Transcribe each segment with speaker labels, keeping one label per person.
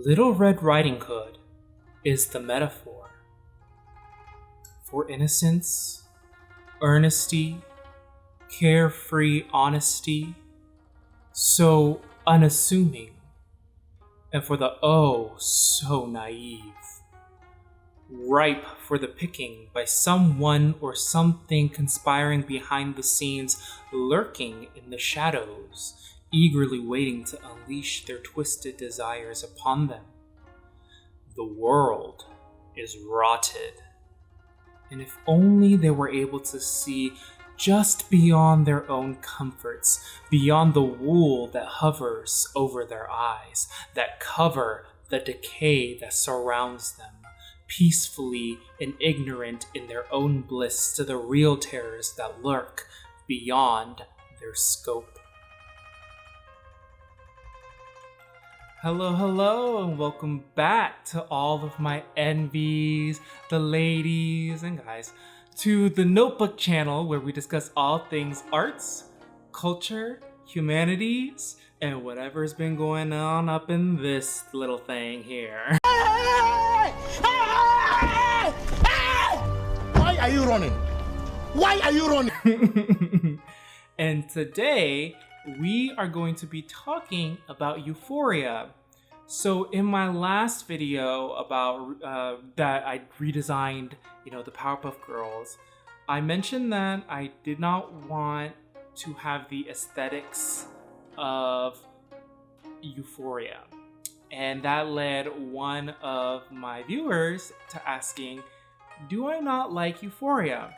Speaker 1: Little Red Riding Hood is the metaphor for innocence, earnesty, carefree honesty, so unassuming, and for the oh so naive, ripe for the picking by someone or something conspiring behind the scenes, lurking in the shadows, eagerly waiting to unleash their twisted desires upon them. The world is rotted, and if only they were able to see just beyond their own comforts, beyond the wool that hovers over their eyes, that cover the decay that surrounds them, peacefully and ignorant in their own bliss to the real terrors that lurk beyond their scope. Hello, and welcome back to all of my envies, the ladies and guys, to the Notebook channel where we discuss all things arts, culture, humanities, and whatever's been going on up in this little thing here.
Speaker 2: Why are you running? Why are you running?
Speaker 1: And today, we are going to be talking about Euphoria. So in my last video about that I redesigned, the Powerpuff Girls, I mentioned that I did not want to have the aesthetics of Euphoria. And that led one of my viewers to asking, do I not like Euphoria?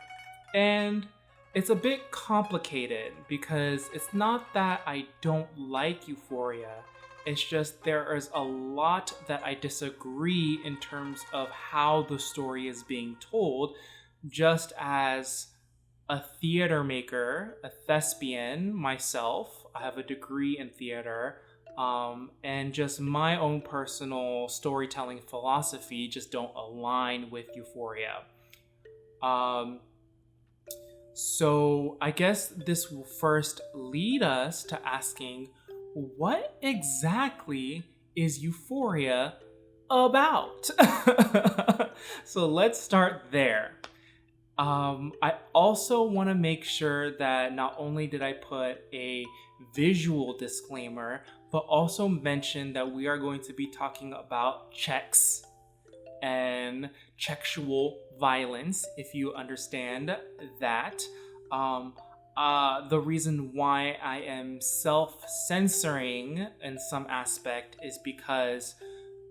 Speaker 1: And it's a bit complicated because it's not that I don't like Euphoria, it's just there is a lot that I disagree in terms of how the story is being told, just as a theater maker, a thespian myself. I have a degree in theater, and just my own personal storytelling philosophy just don't align with Euphoria. So I guess this will first lead us to asking, what exactly is Euphoria about? So let's start there. I also want to make sure that not only did I put a visual disclaimer, but also mention that we are going to be talking about checks and sexual violence, if you understand that. The reason why I am self-censoring in some aspect is because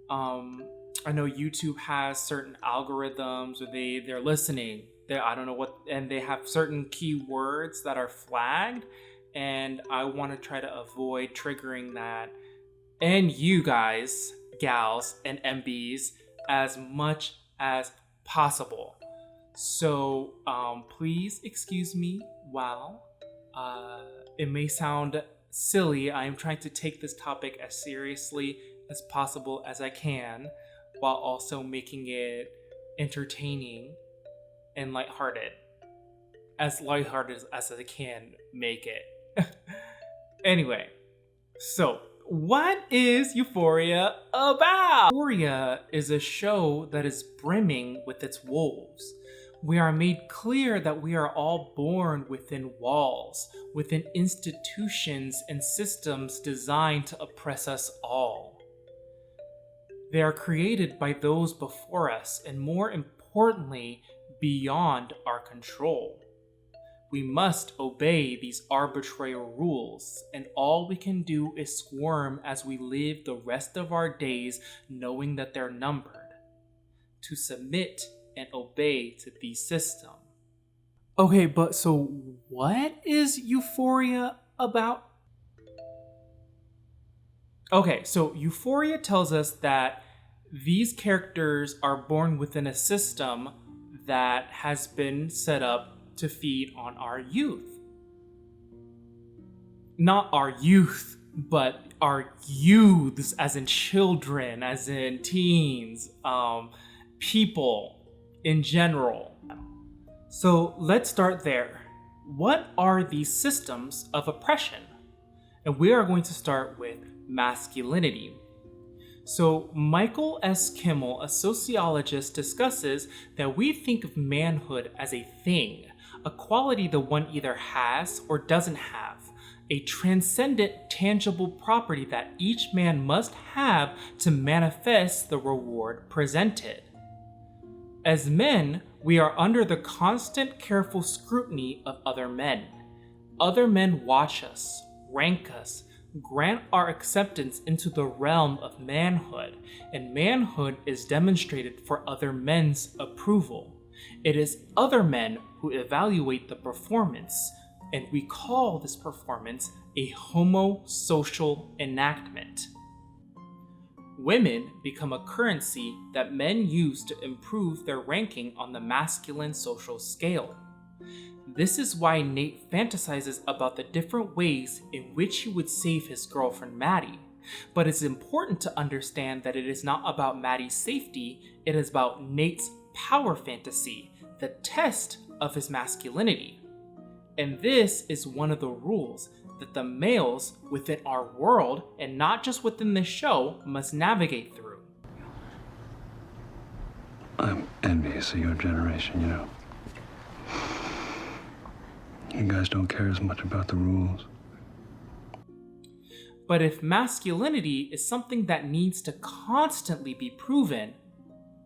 Speaker 1: I know YouTube has certain algorithms where they're listening. I don't know what, and they have certain keywords that are flagged, and I want to try to avoid triggering that and you guys, gals, and MBs as much as possible. So please excuse me while it may sound silly. I am trying to take this topic as seriously as possible as I can, while also making it entertaining and lighthearted. As lighthearted as I can make it. Anyway, so what is Euphoria about? Euphoria is a show that is brimming with its wolves. We are made clear that we are all born within walls, within institutions and systems designed to oppress us all. They are created by those before us, and more importantly, beyond our control. We must obey these arbitrary rules, and all we can do is squirm as we live the rest of our days knowing that they're numbered, to submit and obey to the system. Okay, but so what is Euphoria about? Okay, so Euphoria tells us that these characters are born within a system that has been set up to feed on our youth. Not our youth, but our youths, as in children, as in teens, people in general. So let's start there. What are these systems of oppression? And we are going to start with masculinity. So, Michael S. Kimmel, a sociologist, discusses that we think of manhood as a thing, a quality the one either has or doesn't have, a transcendent, tangible property that each man must have to manifest the reward presented. As men, we are under the constant, careful scrutiny of other men. Other men watch us, rank us, grant our acceptance into the realm of manhood, and manhood is demonstrated for other men's approval. It is other men who evaluate the performance, and we call this performance a homosocial enactment. Women become a currency that men use to improve their ranking on the masculine social scale. This is why Nate fantasizes about the different ways in which he would save his girlfriend Maddie. But it's important to understand that it is not about Maddie's safety, it is about Nate's power fantasy, the test of his masculinity. And this is one of the rules that the males within our world, and not just within the show, must navigate through.
Speaker 3: I'm envious of your generation, you know. You guys don't care as much about the rules.
Speaker 1: But if masculinity is something that needs to constantly be proven,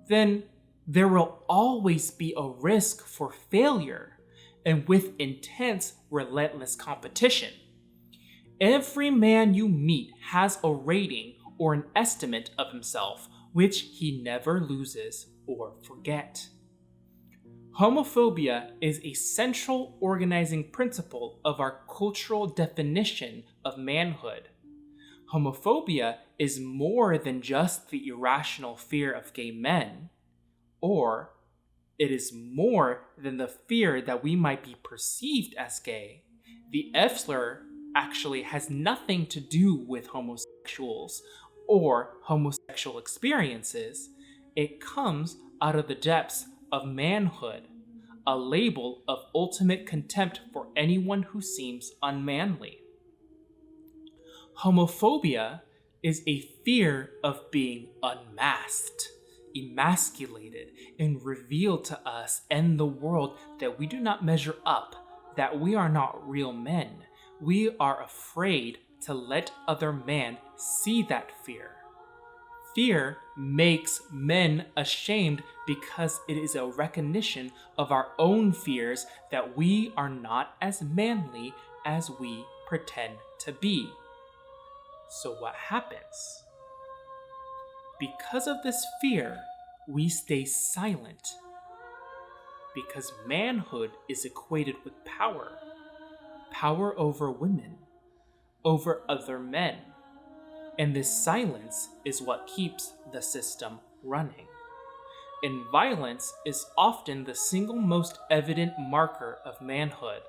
Speaker 1: then there will always be a risk for failure, and with intense, relentless competition. Every man you meet has a rating or an estimate of himself, which he never loses or forget. Homophobia is a central organizing principle of our cultural definition of manhood. Homophobia is more than just the irrational fear of gay men, or it is more than the fear that we might be perceived as gay. The F slur actually has nothing to do with homosexuals or homosexual experiences. It comes out of the depths of manhood, a label of ultimate contempt for anyone who seems unmanly. Homophobia is a fear of being unmasked, emasculated, and revealed to us and the world that we do not measure up, that we are not real men. We are afraid to let other men see that fear. Fear makes men ashamed because it is a recognition of our own fears that we are not as manly as we pretend to be. So what happens? Because of this fear, we stay silent. Because manhood is equated with power. Power over women, over other men. And this silence is what keeps the system running. And violence is often the single most evident marker of manhood.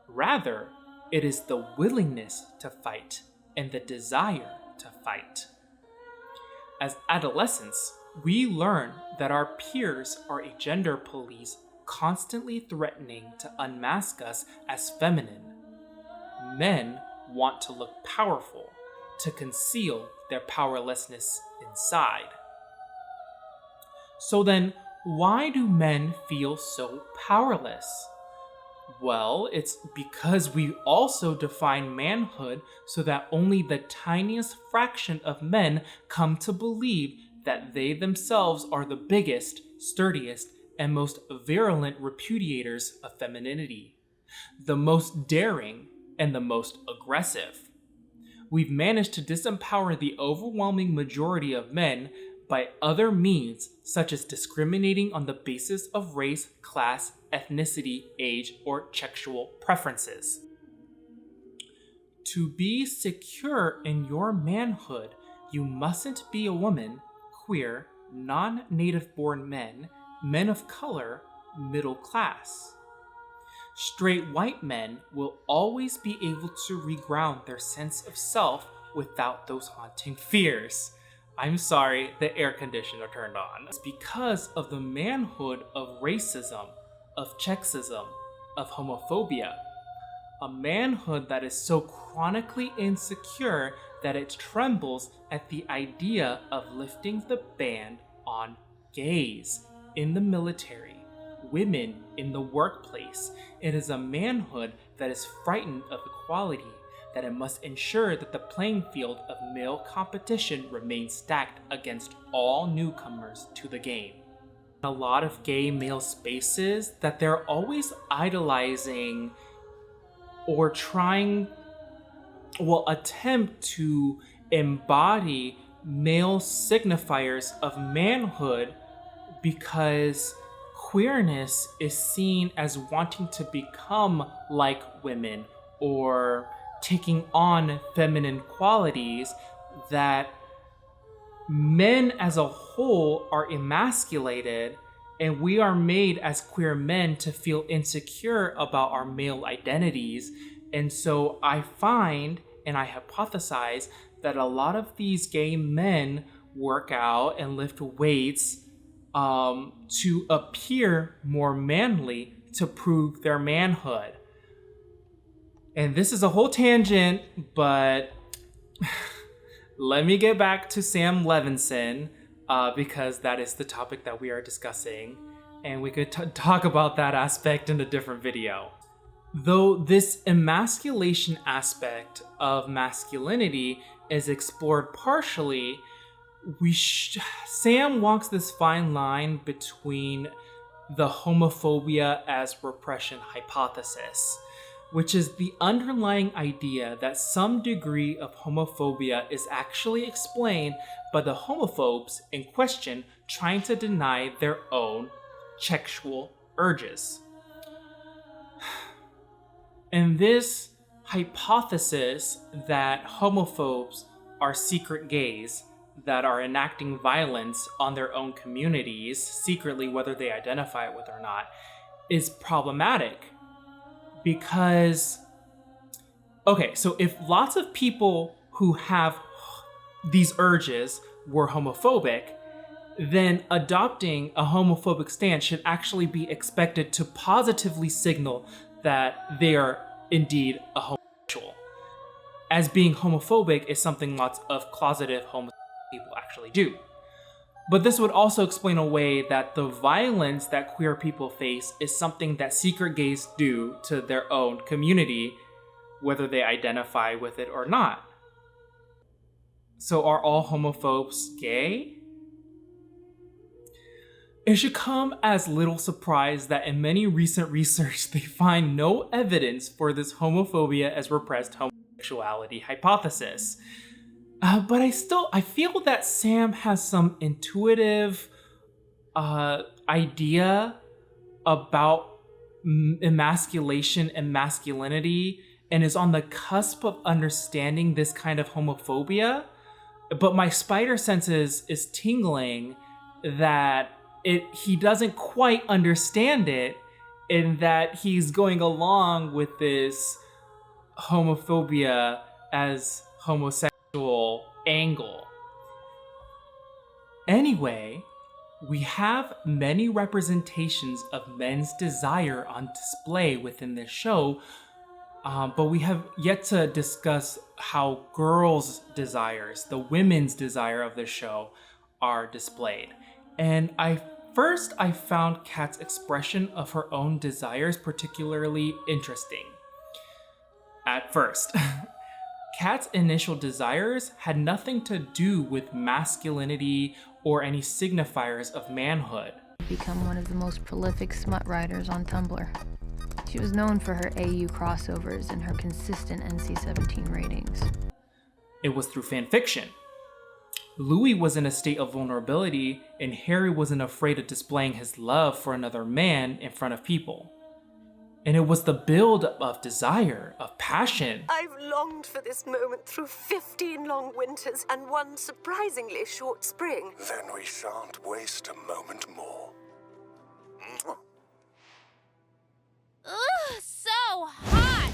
Speaker 1: Rather, it is the willingness to fight and the desire to fight. As adolescents, we learn that our peers are a gender police constantly threatening to unmask us as feminine. Men want to look powerful, to conceal their powerlessness inside. So then, why do men feel so powerless? Well, it's because we also define manhood so that only the tiniest fraction of men come to believe that they themselves are the biggest, sturdiest, and most virulent repudiators of femininity, the most daring, and the most aggressive. We've managed to disempower the overwhelming majority of men by other means, such as discriminating on the basis of race, class, ethnicity, age, or sexual preferences. To be secure in your manhood, you mustn't be a woman, queer, non-native born men, men of color, middle class. Straight white men will always be able to reground their sense of self without those haunting fears. I'm sorry, the air conditioner turned on. It's because of the manhood of racism, of sexism, of homophobia. a manhood that is so chronically insecure that it trembles at the idea of lifting the ban on gays in the military, women in the workplace. It is a manhood that is frightened of equality, that it must ensure that the playing field of male competition remains stacked against all newcomers to the game. A lot of gay male spaces that they're always idolizing or attempt to embody male signifiers of manhood because queerness is seen as wanting to become like women or taking on feminine qualities, that men as a whole are emasculated, and we are made as queer men to feel insecure about our male identities. And so I find, and I hypothesize, that a lot of these gay men work out and lift weights to appear more manly, to prove their manhood. And this is a whole tangent, but let me get back to Sam Levinson, because that is the topic that we are discussing, and we could talk about that aspect in a different video. Though this emasculation aspect of masculinity is explored partially, Sam walks this fine line between the homophobia as repression hypothesis, which is the underlying idea that some degree of homophobia is actually explained by the homophobes in question trying to deny their own sexual urges. And this hypothesis that homophobes are secret gays that are enacting violence on their own communities secretly, whether they identify it with or not, is problematic. Because, okay, so if lots of people who have these urges were homophobic, then adopting a homophobic stance should actually be expected to positively signal that they are indeed a homosexual. As being homophobic is something lots of closeted homosexual people actually do. But this would also explain away that the violence that queer people face is something that secret gays do to their own community, whether they identify with it or not. So are all homophobes gay? It should come as little surprise that in many recent research they find no evidence for this homophobia as repressed homosexuality hypothesis. But I feel that Sam has some intuitive idea about emasculation and masculinity and is on the cusp of understanding this kind of homophobia. But my spider sense is tingling that he doesn't quite understand it, and that he's going along with this homophobia as homosexual angle. Anyway, we have many representations of men's desire on display within this show, but we have yet to discuss how girls' desires, the women's desire of the show, are displayed. And I found Kat's expression of her own desires particularly interesting. At first, Kat's initial desires had nothing to do with masculinity or any signifiers of manhood.
Speaker 4: Become one of the most prolific smut writers on Tumblr. She was known for her AU crossovers and her consistent NC-17 ratings.
Speaker 1: It was through fanfiction. Louis was in a state of vulnerability, and Harry wasn't afraid of displaying his love for another man in front of people. And it was the build-up of desire, of passion.
Speaker 5: I've longed for this moment through 15 long winters and one surprisingly short spring.
Speaker 2: Then we shan't waste a moment more.
Speaker 6: Ugh, so hot!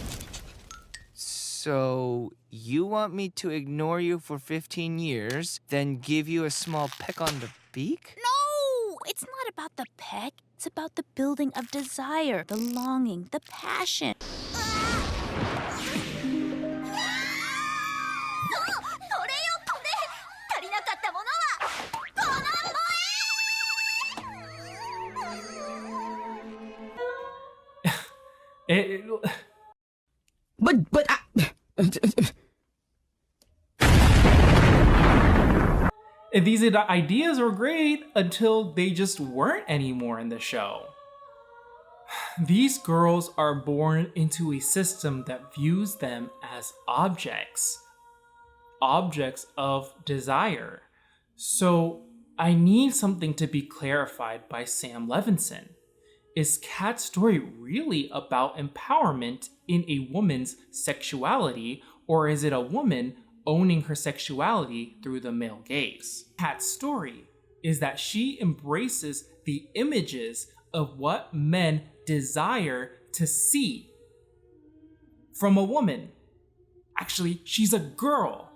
Speaker 7: So, you want me to ignore you for 15 years, then give you a small peck on the beak?
Speaker 6: No! It's not about the peck. It's about the building of desire, the longing, the passion.
Speaker 1: These ideas were great until they just weren't anymore in the show. These girls are born into a system that views them as objects of desire. So I need something to be clarified by Sam Levinson. Is Kat's story really about empowerment in a woman's sexuality, or is it a woman owning her sexuality through the male gaze? Kat's story is that she embraces the images of what men desire to see from a woman. Actually, she's a girl.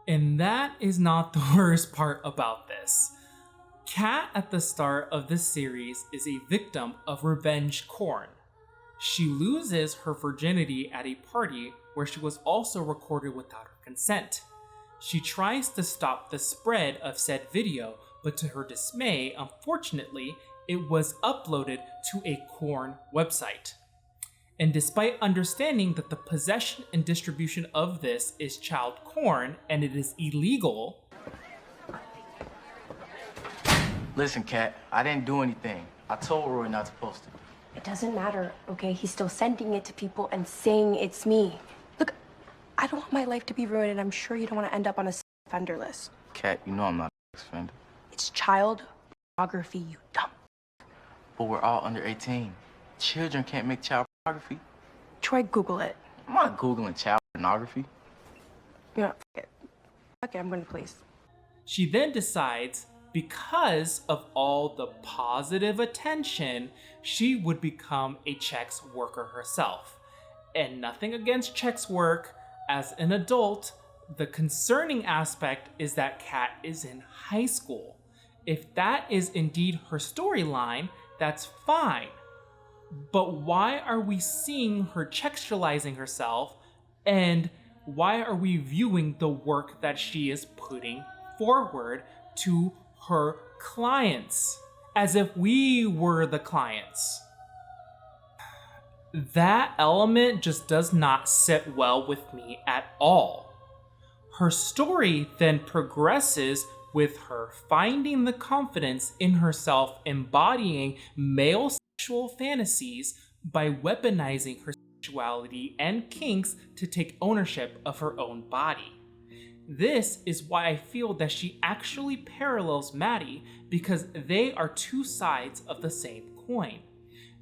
Speaker 1: And that is not the worst part about this. Kat at the start of this series is a victim of revenge porn. She loses her virginity at a party where she was also recorded without her consent. She tries to stop the spread of said video, but to her dismay, unfortunately, it was uploaded to a porn website. And despite understanding that the possession and distribution of this is child porn and it is illegal.
Speaker 8: Listen, Kat, I didn't do anything. I told Roy not to post it.
Speaker 9: It doesn't matter, okay? He's still sending it to people and saying it's me. Look, I don't want my life to be ruined, and I'm sure you don't want to end up on a offender list.
Speaker 8: Kat, you know I'm not an offender.
Speaker 9: It's child pornography, you dumb.
Speaker 8: But we're all under 18. Children can't make child pornography.
Speaker 9: Try Google it.
Speaker 8: I'm not Googling child pornography.
Speaker 9: You know, fuck it. Okay, I'm going to police.
Speaker 1: She then decides, because of all the positive attention, she would become a sex worker herself. And nothing against sex work. As an adult, the concerning aspect is that Kat is in high school. If that is indeed her storyline, that's fine. But why are we seeing her sexualizing herself, and why are we viewing the work that she is putting forward to her clients as if we were the clients? That element just does not sit well with me at all. Her story then progresses with her finding the confidence in herself, embodying male sexual fantasies by weaponizing her sexuality and kinks to take ownership of her own body. This is why I feel that she actually parallels Maddie, because they are two sides of the same coin.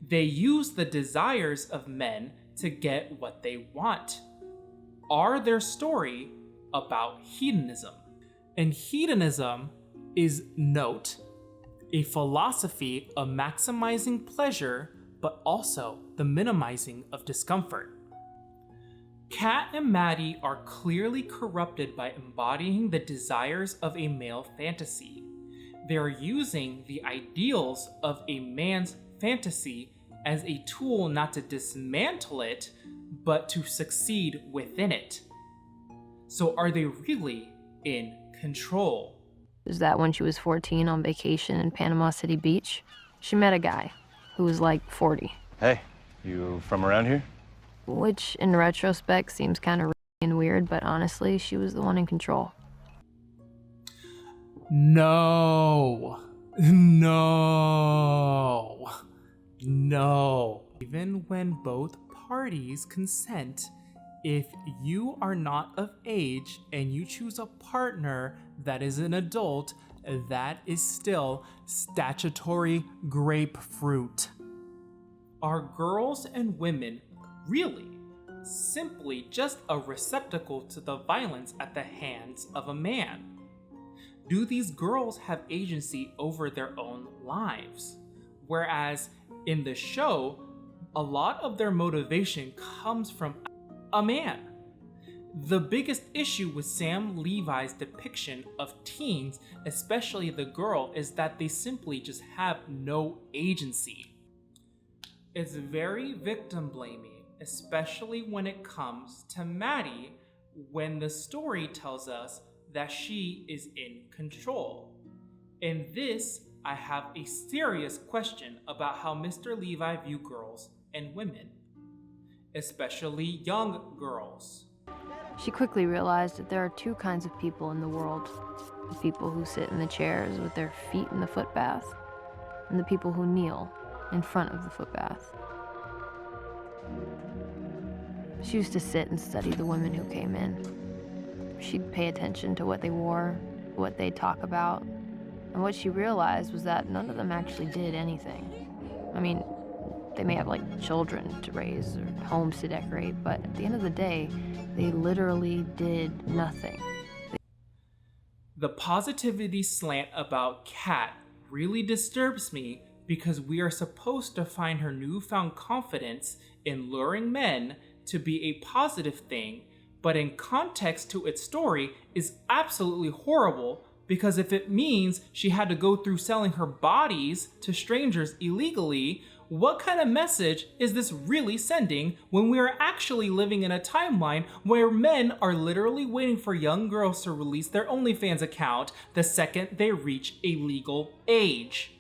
Speaker 1: They use the desires of men to get what they want. Are their story about hedonism? And hedonism is, note, a philosophy of maximizing pleasure, but also the minimizing of discomfort. Kat and Maddie are clearly corrupted by embodying the desires of a male fantasy. They are using the ideals of a man's fantasy as a tool not to dismantle it, but to succeed within it. So are they really in control?
Speaker 4: Is that when she was 14 on vacation in Panama City Beach? She met a guy who was like 40.
Speaker 3: Hey, you from around here?
Speaker 4: Which, in retrospect, seems kind of and weird, but honestly, she was the one in control.
Speaker 1: No. Even when both parties consent, if you are not of age and you choose a partner that is an adult, that is still statutory grapefruit. Are girls and women really simply just a receptacle to the violence at the hands of a man? Do these girls have agency over their own lives? Whereas in the show, a lot of their motivation comes from a man. The biggest issue with Sam Levi's depiction of teens, especially the girl, is that they simply just have no agency. It's very victim blaming, especially when it comes to Maddie, when the story tells us that she is in control. And this, I have a serious question about how Mr. Levi view girls and women, especially young girls.
Speaker 4: She quickly realized that there are two kinds of people in the world. The people who sit in the chairs with their feet in the footbath, and the people who kneel in front of the footbath. She used to sit and study the women who came in. She'd pay attention to what they wore, what they'd talk about, and what she realized was that none of them actually did anything. I mean, they may have like children to raise or homes to decorate, but at the end of the day, they literally did nothing.
Speaker 1: The positivity slant about Kat really disturbs me because we are supposed to find her newfound confidence in luring men to be a positive thing, but in context to its story is absolutely horrible because if it means she had to go through selling her bodies to strangers illegally, what kind of message is this really sending when we are actually living in a timeline where men are literally waiting for young girls to release their OnlyFans account the second they reach a legal age?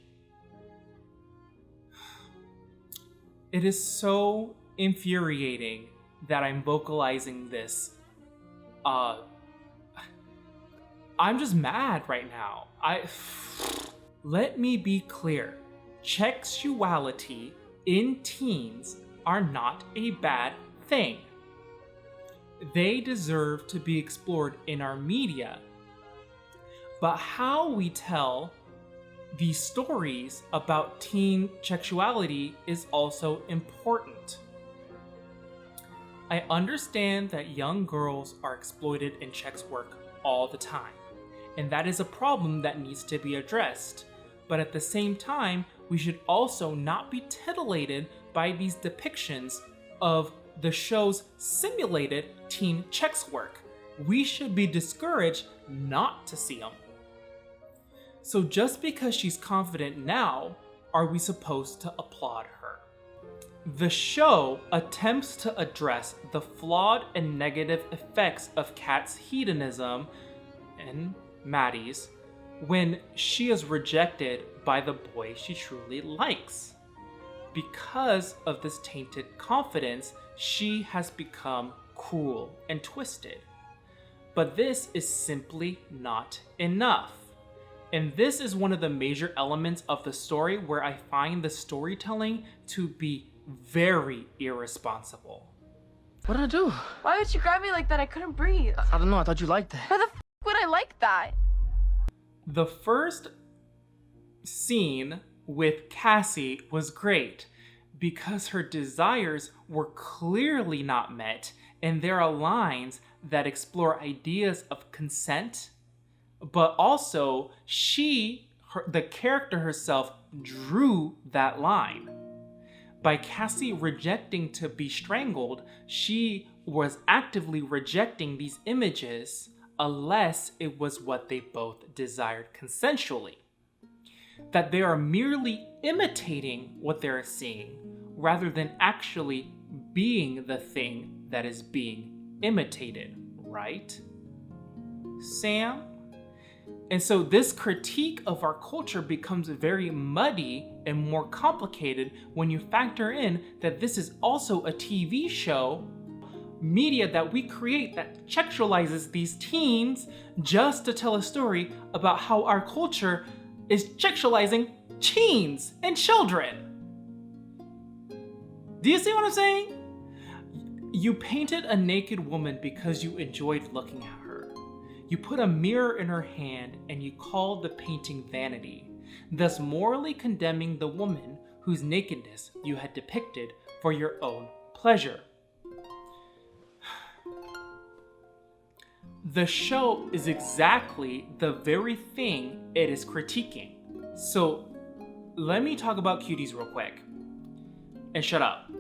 Speaker 1: It is so infuriating that I'm vocalizing this. I'm just mad right now. Let me be clear. Sexuality in teens are not a bad thing. They deserve to be explored in our media. But how we tell these stories about teen sexuality is also important. I understand that young girls are exploited in sex work all the time, and that is a problem that needs to be addressed. But at the same time, we should also not be titillated by these depictions of the show's simulated teen sex work. We should be discouraged not to see them. So just because she's confident now, are we supposed to applaud her? The show attempts to address the flawed and negative effects of Kat's hedonism, and Maddie's, when she is rejected by the boy she truly likes. Because of this tainted confidence, she has become cruel and twisted. But this is simply not enough. And this is one of the major elements of the story where I find the storytelling to be very irresponsible.
Speaker 10: What did I do?
Speaker 9: Why would you grab me like that? I couldn't breathe.
Speaker 10: I don't know, I thought you liked that.
Speaker 9: Why the f would I like that?
Speaker 1: The first scene with Cassie was great because her desires were clearly not met, and there are lines that explore ideas of consent, but also the character herself drew that line. By Cassie rejecting to be strangled, she was actively rejecting these images unless it was what they both desired consensually. That they are merely imitating what they're seeing rather than actually being the thing that is being imitated, right? Sam? And so this critique of our culture becomes very muddy and more complicated when you factor in that this is also a TV show, media that we create that sexualizes these teens just to tell a story about how our culture is sexualizing teens and children. Do you see what I'm saying? You painted a naked woman because you enjoyed looking at her. You put a mirror in her hand and you called the painting vanity, thus morally condemning the woman whose nakedness you had depicted for your own pleasure. The show is exactly the very thing it is critiquing. So let me talk about Cuties real quick. And shut up.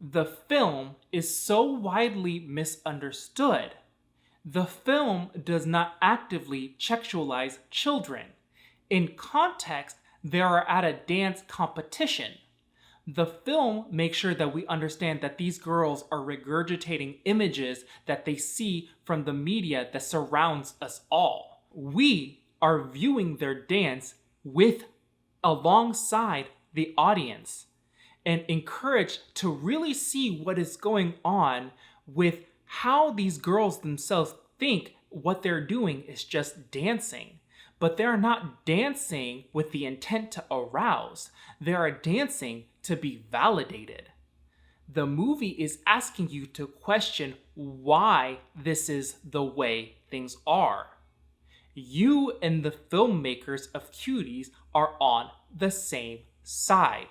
Speaker 1: The film is so widely misunderstood. The film does not actively sexualize children. In context, they are at a dance competition. The film makes sure that we understand that these girls are regurgitating images that they see from the media that surrounds us all. We are viewing their dance with alongside the audience and encouraged to really see what is going on with how these girls themselves think what they're doing is just dancing. But they're not dancing with the intent to arouse. They are dancing to be validated. The movie is asking you to question why this is the way things are. You and the filmmakers of Cuties are on the same side.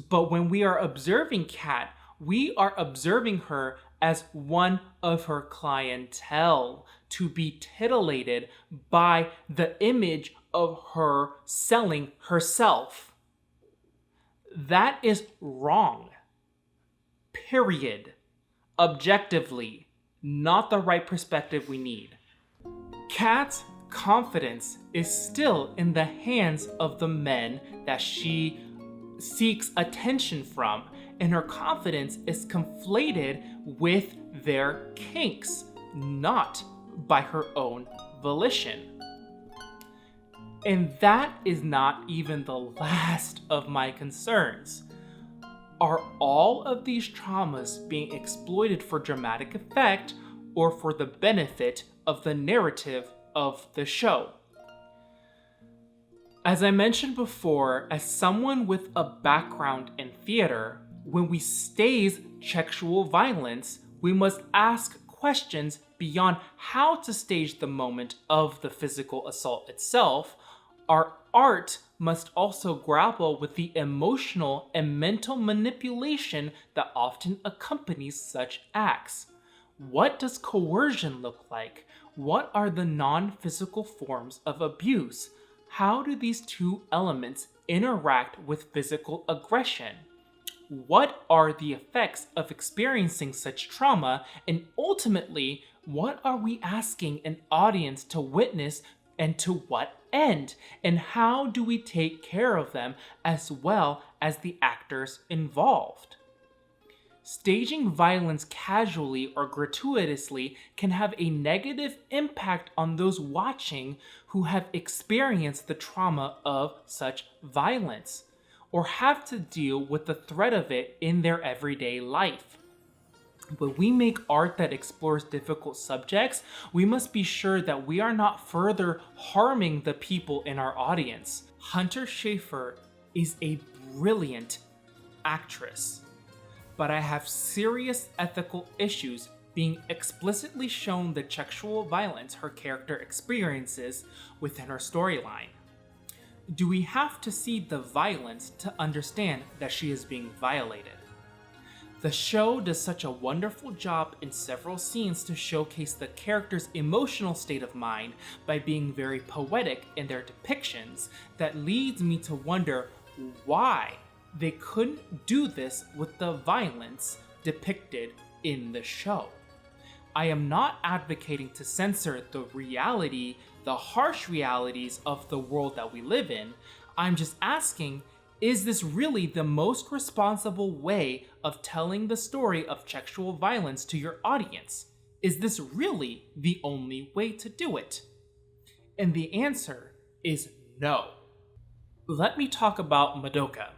Speaker 1: But when we are observing Kat, we are observing her as one of her clientele to be titillated by the image of her selling herself. That is wrong. Period. Objectively, not the right perspective we need. Kat's confidence is still in the hands of the men that she seeks attention from, and her confidence is conflated with their kinks, not by her own volition. And that is not even the last of my concerns. Are all of these traumas being exploited for dramatic effect or for the benefit of the narrative of the show? As I mentioned before, as someone with a background in theater, when we stage sexual violence, we must ask questions beyond how to stage the moment of the physical assault itself. Our art must also grapple with the emotional and mental manipulation that often accompanies such acts. What does coercion look like? What are the non-physical forms of abuse? How do these two elements interact with physical aggression? What are the effects of experiencing such trauma? And ultimately, what are we asking an audience to witness and to what end? And how do we take care of them as well as the actors involved? Staging violence casually or gratuitously can have a negative impact on those watching who have experienced the trauma of such violence, or have to deal with the threat of it in their everyday life. When we make art that explores difficult subjects, we must be sure that we are not further harming the people in our audience. Hunter Schafer is a brilliant actress, but I have serious ethical issues being explicitly shown the sexual violence her character experiences within her storyline. Do we have to see the violence to understand that she is being violated? The show does such a wonderful job in several scenes to showcase the character's emotional state of mind by being very poetic in their depictions that leads me to wonder why they couldn't do this with the violence depicted in the show. I am not advocating to censor the reality, the harsh realities of the world that we live in. I'm just asking, is this really the most responsible way of telling the story of sexual violence to your audience? Is this really the only way to do it? And the answer is no. Let me talk about Madoka.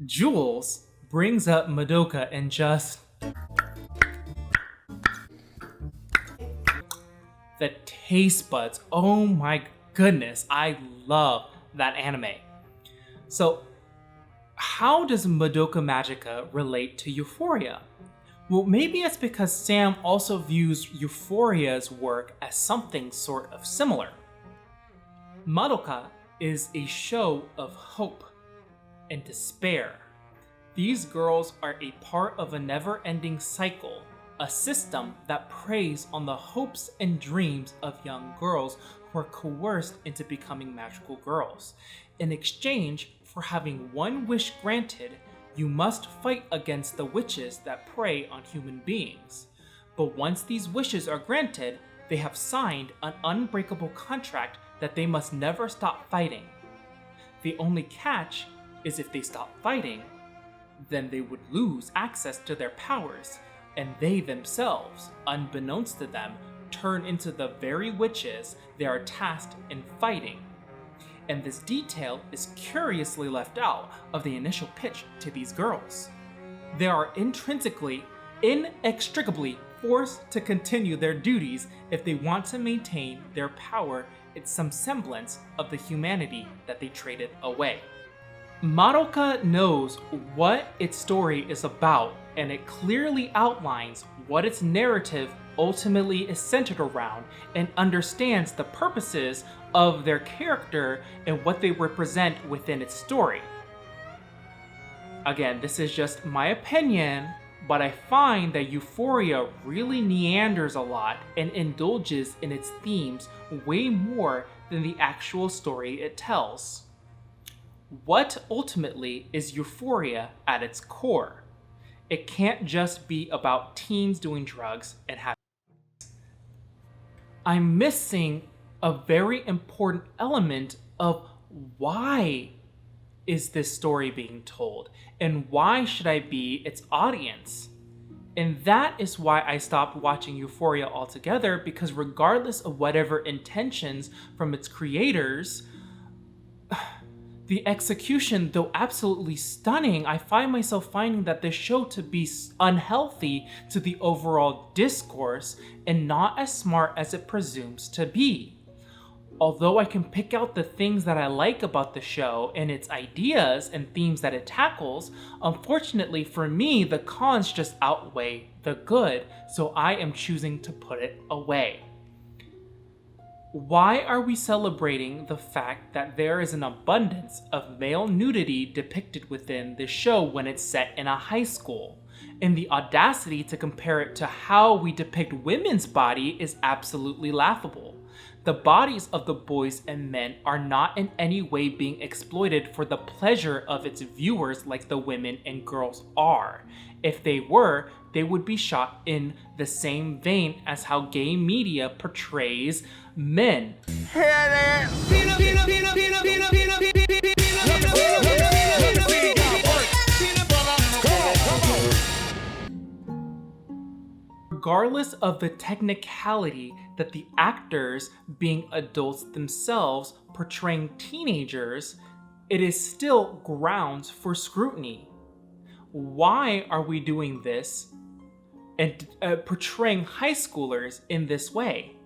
Speaker 1: Jules brings up Madoka and just the taste buds. Oh my goodness, I love that anime. So, how does Madoka Magica relate to Euphoria? Well, maybe it's because Sam also views Euphoria's work as something sort of similar. Madoka is a show of hope and despair. These girls are a part of a never-ending cycle, a system that preys on the hopes and dreams of young girls who are coerced into becoming magical girls. In exchange for having one wish granted, you must fight against the witches that prey on human beings. But once these wishes are granted, they have signed an unbreakable contract that they must never stop fighting. The only catch is if they stop fighting, then they would lose access to their powers, and they themselves, unbeknownst to them, turn into the very witches they are tasked in fighting. and this detail is curiously left out of the initial pitch to these girls. They are inextricably forced to continue their duties if they want to maintain their power and some semblance of the humanity that they traded away. Madoka knows what its story is about, and it clearly outlines what its narrative ultimately is centered around and understands the purposes of their character and what they represent within its story. Again, this is just my opinion, but I find that Euphoria really meanders a lot and indulges in its themes way more than the actual story it tells. What ultimately is Euphoria at its core? It can't just be about teens doing drugs and having sex. I'm missing a very important element of why is this story being told, and why should I be its audience? And that is why I stopped watching Euphoria altogether, because regardless of whatever intentions from its creators, the execution, though absolutely stunning, I find myself finding that this show to be unhealthy to the overall discourse and not as smart as it presumes to be. Although I can pick out the things that I like about the show and its ideas and themes that it tackles, unfortunately for me, the cons just outweigh the good, so I am choosing to put it away. Why are we celebrating the fact that there is an abundance of male nudity depicted within this show when it's set in a high school? And the audacity to compare it to how we depict women's body is absolutely laughable. The bodies of the boys and men are not in any way being exploited for the pleasure of its viewers like the women and girls are. If they were, they would be shot in the same vein as how gay media portrays men. Regardless of the technicality that the actors, being adults themselves, portraying teenagers, it is still grounds for scrutiny. Why are we doing this and portraying high schoolers in this way?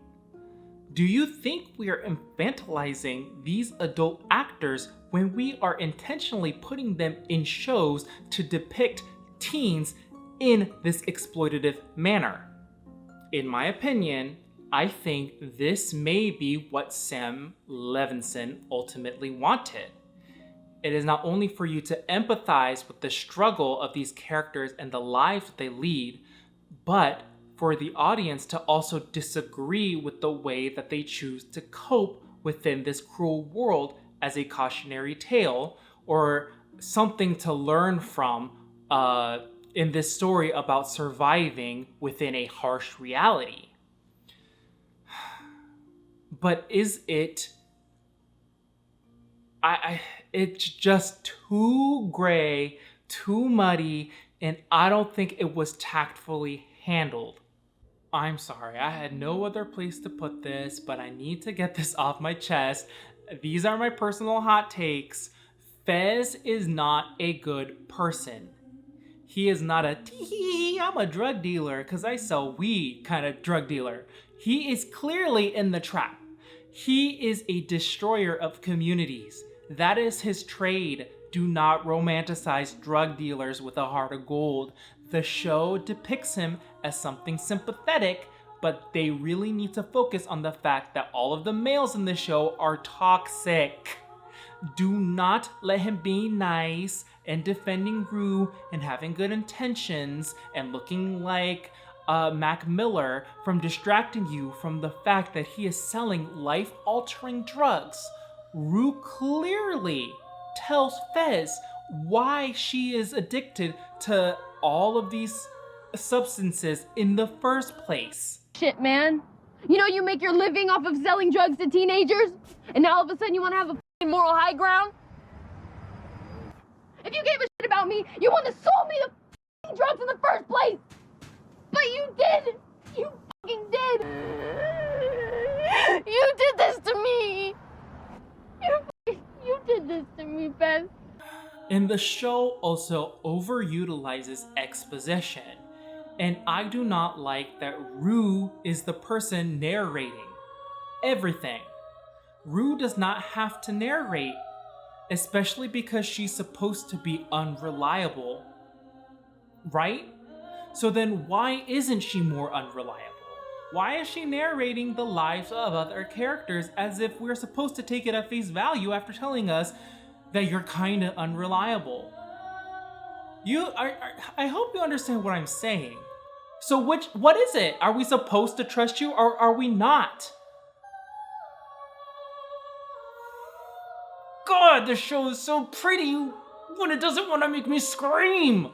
Speaker 1: Do you think we are infantilizing these adult actors when we are intentionally putting them in shows to depict teens in this exploitative manner? In my opinion, I think this may be what Sam Levinson ultimately wanted. It is not only for you to empathize with the struggle of these characters and the lives that they lead, but for the audience to also disagree with the way that they choose to cope within this cruel world as a cautionary tale, or something to learn from in this story about surviving within a harsh reality. But is it... it's just too gray, too muddy, and I don't think it was tactfully handled. I'm sorry, I had no other place to put this, but I need to get this off my chest. These are my personal hot takes. Fez is not a good person. He is not a tee-hee, I'm a drug dealer because I sell weed kind of drug dealer. He is clearly in the trap. He is a destroyer of communities. That is his trade. Do not romanticize drug dealers with a heart of gold. The show depicts him as something sympathetic, but they really need to focus on the fact that all of the males in the show are toxic. Do not let him be nice and defending Rue and having good intentions and looking like Mac Miller from distracting you from the fact that he is selling life-altering drugs. Rue clearly tells Fez why she is addicted to all of these substances in the first place.
Speaker 11: Shit, man. You know you make your living off of selling drugs to teenagers, and now all of a sudden you want to have a moral high ground? If you gave a shit about me, you wouldn't have sold me the drugs in the first place. But you did. You fucking did. You did this to me. You fucking
Speaker 1: And the show also overutilizes exposition. And I do not like that Rue is the person narrating everything. Rue does not have to narrate, especially because she's supposed to be unreliable, right? So then why isn't she more unreliable? Why is she narrating the lives of other characters as if we're supposed to take it at face value after telling us that you're kind of unreliable? I hope you understand what I'm saying. So what is it? Are we supposed to trust you or are we not? God, this show is so pretty when it doesn't want to make me scream.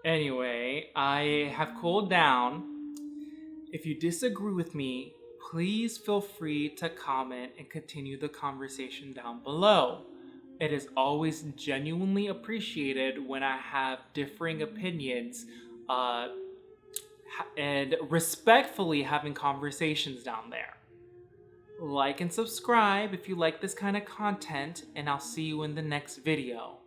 Speaker 1: Anyway, I have cooled down. If you disagree with me, please feel free to comment and continue the conversation down below. It is always genuinely appreciated when I have differing opinions and respectfully having conversations down there. Like and subscribe if you like this kind of content, and I'll see you in the next video.